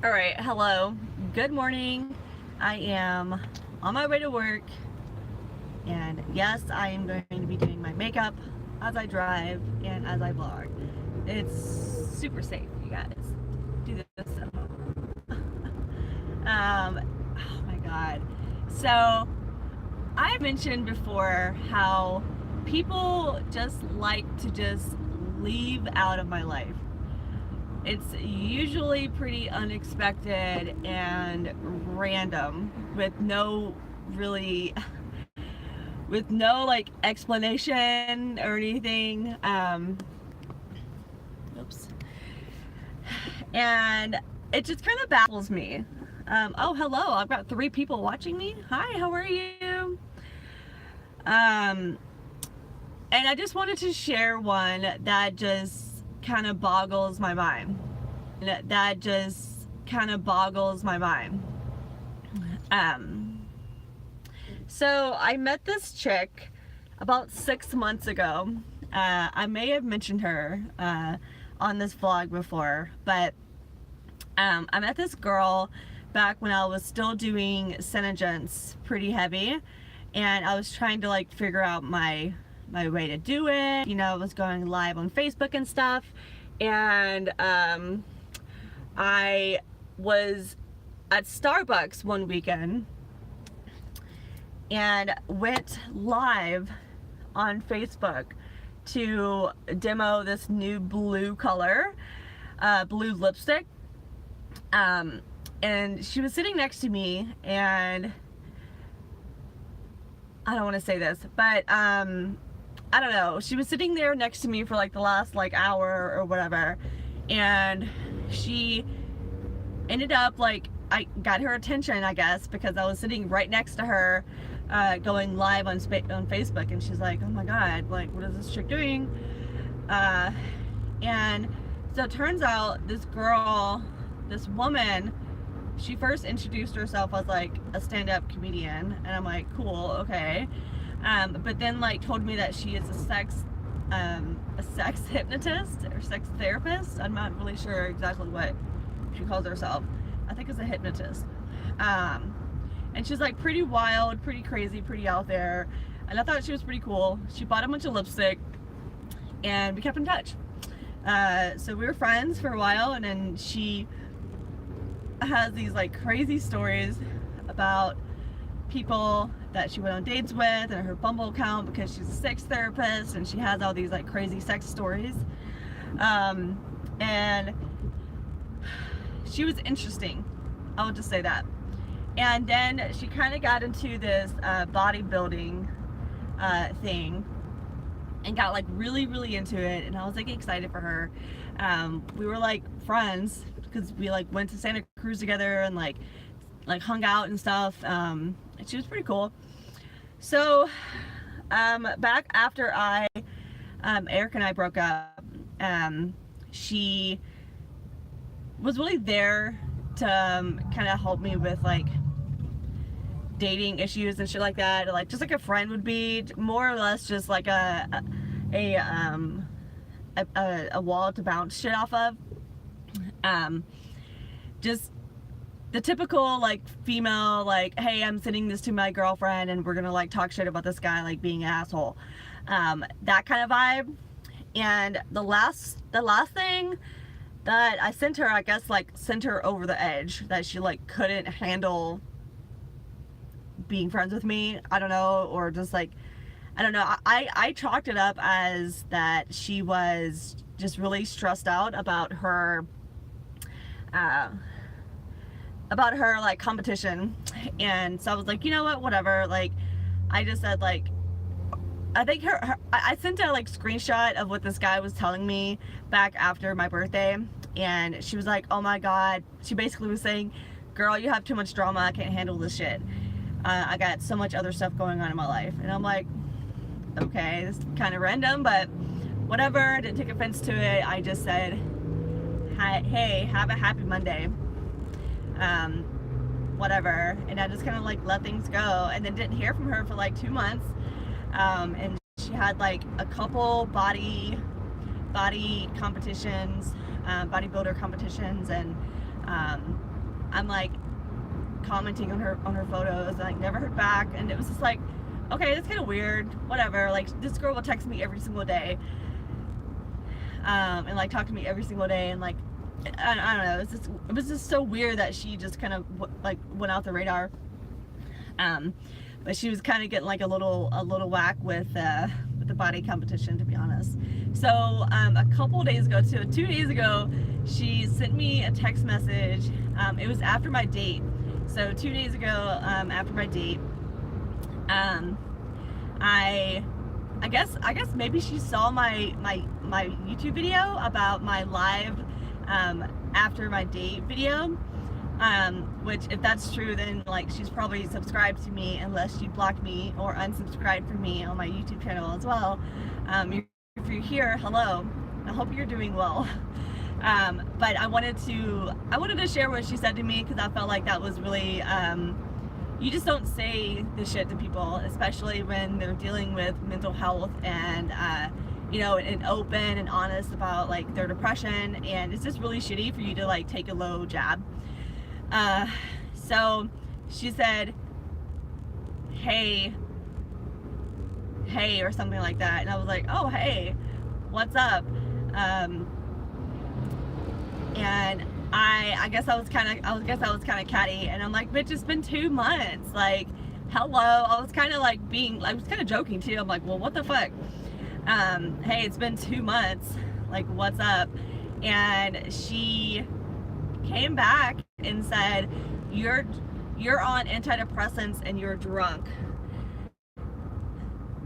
All right, hello. Good morning. I am on my way to work, and yes, I am going to be doing my makeup as I drive and as I vlog. It's super safe, you guys. Do this at home. Oh my god. So, I mentioned before how people just like to just leave out of my life. It's usually pretty unexpected and random with no really with no like explanation or anything. Oops. And it just kind of baffles me. Oh, hello. I've got 3 people watching me. Hi, how are you? And I just wanted to share one that just kind of boggles my mind. That just kind of boggles my mind. So I met this chick about 6 months ago. I may have mentioned her on this vlog before, but I met this girl back when I was still doing Synergence pretty heavy, and I was trying to like figure out my way to do it. You know, I was going live on Facebook and stuff, and I was at Starbucks one weekend and went live on Facebook to demo this new blue color, blue lipstick. And she was sitting next to me, and I don't want to say this, but I don't know, she was sitting there next to me for like the last like hour or whatever, and she ended up like, I got her attention, I guess, because I was sitting right next to her going live on Facebook, and she's like, oh my god, like, what is this chick doing? And so it turns out this girl, this woman, she first introduced herself as like a stand-up comedian, and I'm like, cool, okay. But then like told me that she is a sex hypnotist or sex therapist. I'm not really sure exactly what she calls herself. I think it's a hypnotist. And she's like pretty wild, pretty crazy, pretty out there, and I thought she was pretty cool. She bought a bunch of lipstick, and we kept in touch. So we were friends for a while, and then she has these like crazy stories about people that she went on dates with, and her Bumble account, because she's a sex therapist, and she has all these like crazy sex stories. And she was interesting, I would just say that. And then she kind of got into this bodybuilding thing, and got like really into it, and I was like excited for her. We were like friends because we like went to Santa Cruz together and like hung out and stuff. And she was pretty cool. So back after Eric and I broke up, she was really there to kind of help me with like dating issues and shit like that, like just like a friend would be, more or less just like a wall to bounce shit off of. Just the typical like female, like, hey, I'm sending this to my girlfriend and we're gonna like talk shit about this guy like being an asshole, that kind of vibe. And the last thing that I sent her, I guess, like sent her over the edge, that she like couldn't handle being friends with me, I don't know, or just like, I don't know, I chalked it up as that she was just really stressed out about her like competition. And so I was like, you know what, whatever. Like, I just said like, I think I sent a like screenshot of what this guy was telling me back after my birthday, and she was like, oh my god, she basically was saying, girl, you have too much drama, I can't handle this shit. I got so much other stuff going on in my life. And I'm like, okay, this is kind of random, but whatever. I didn't take offense to it. I just said, hey, have a happy Monday. Whatever. And I just kind of like let things go, and then didn't hear from her for like 2 months. And she had like a couple body competitions, bodybuilder competitions, and I'm like commenting on her photos, and like never heard back, and it was just like, okay, that's kind of weird, whatever. Like, this girl will text me every single day, and like talk to me every single day, and like I don't know, it was just so weird that she just kind of like went out the radar. But she was kind of getting like a little whack with the body competition, to be honest. So a couple days ago, 2 days ago, she sent me a text message. It was after my date. So 2 days ago, after my date, I guess maybe she saw my YouTube video about my live after my date video, which, if that's true, then like she's probably subscribed to me, unless she blocked me or unsubscribed from me on my YouTube channel as well. If you're here, hello, I hope you're doing well. But I wanted to share what she said to me, because I felt like that was really, you just don't say this shit to people, especially when they're dealing with mental health, and you know, and open and honest about like their depression, and it's just really shitty for you to like take a low jab. So she said, hey, or something like that, and I was like, oh, hey, what's up? And I guess I was kind of catty, and I'm like, bitch, it's been 2 months, like, hello. I was kind of joking too. I'm like, well, what the fuck? Hey, it's been 2 months, like, what's up? And she came back and said, you're on antidepressants and you're drunk.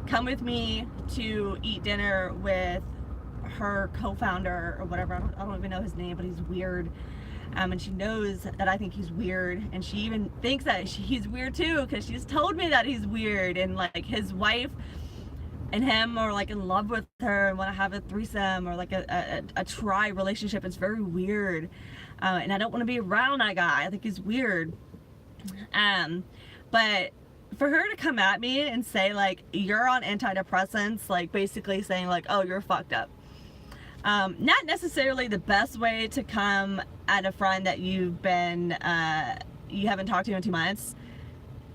Come with me to eat dinner with her co-founder or whatever. I don't even know his name, but he's weird. And she knows that I think he's weird, and she even thinks that he's weird too, because she's told me that he's weird, and like his wife and him are like in love with her and want to have a threesome or like a tri relationship. It's very weird, and I don't want to be around that guy. I think he's weird. But for her to come at me and say like, you're on antidepressants, like basically saying like, oh, you're fucked up. Not necessarily the best way to come at a friend that you haven't talked to in 2 months.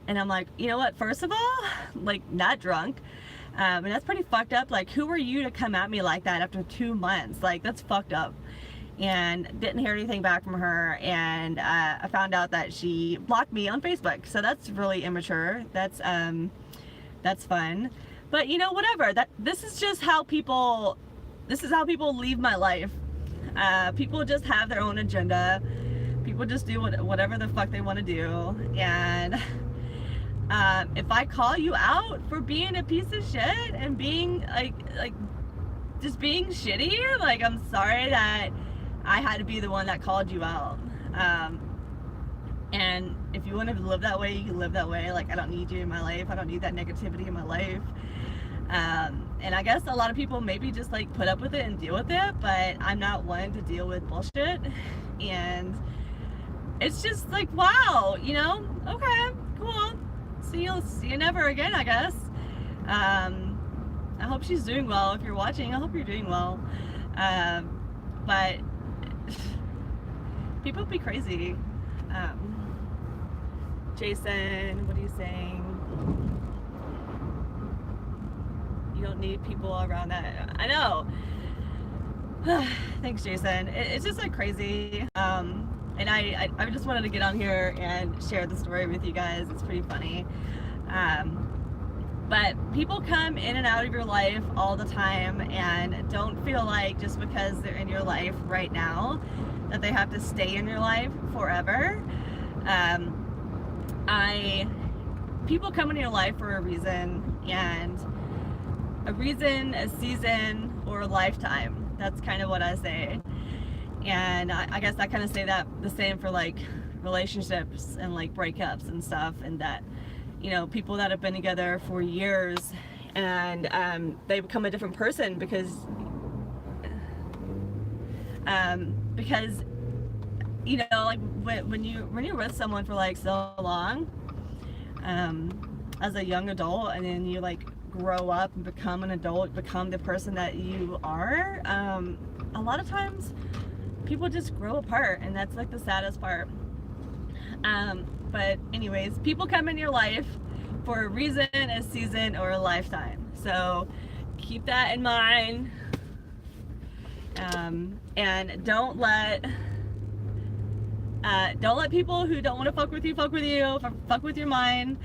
And I'm like, you know what, first of all, like, not drunk, and that's pretty fucked up. Like, who are you to come at me like that after 2 months? Like, that's fucked up. And didn't hear anything back from her, and I found out that she blocked me on Facebook, so that's really immature. That's fun, but you know, whatever. This is how people leave my life. People just have their own agenda. People just do whatever the fuck they want to do. And if I call you out for being a piece of shit and being like just being shitty, like, I'm sorry that I had to be the one that called you out. And if you want to live that way, you can live that way. Like, I don't need you in my life. I don't need that negativity in my life. And I guess a lot of people maybe just like put up with it and deal with it, but I'm not one to deal with bullshit. And it's just like, wow, you know, okay, cool. See you never again, I guess. I hope she's doing well. If you're watching, I hope you're doing well. But people be crazy. Jason, what are you saying? You don't need people around that. I know. Thanks, Jason. It's just like crazy. And I just wanted to get on here and share the story with you guys. It's pretty funny. But people come in and out of your life all the time, and don't feel like just because they're in your life right now that they have to stay in your life forever. People come in your life for a reason, and a season, or a lifetime. That's kind of what I say. And I guess I kind of say that the same for like relationships and like breakups and stuff, and that, you know, people that have been together for years and they become a different person because you know, like when you're with someone for like so long, as a young adult, and then you like grow up and become an adult, become the person that you are, a lot of times people just grow apart, and that's like the saddest part. But anyways, people come in your life for a reason, a season, or a lifetime. So keep that in mind. And don't let people who don't want to fuck with you, fuck with your mind.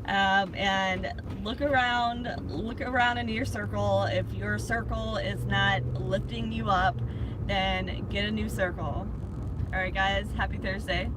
And look around into your circle. If your circle is not lifting you up, then get a new circle. All right, guys, happy Thursday.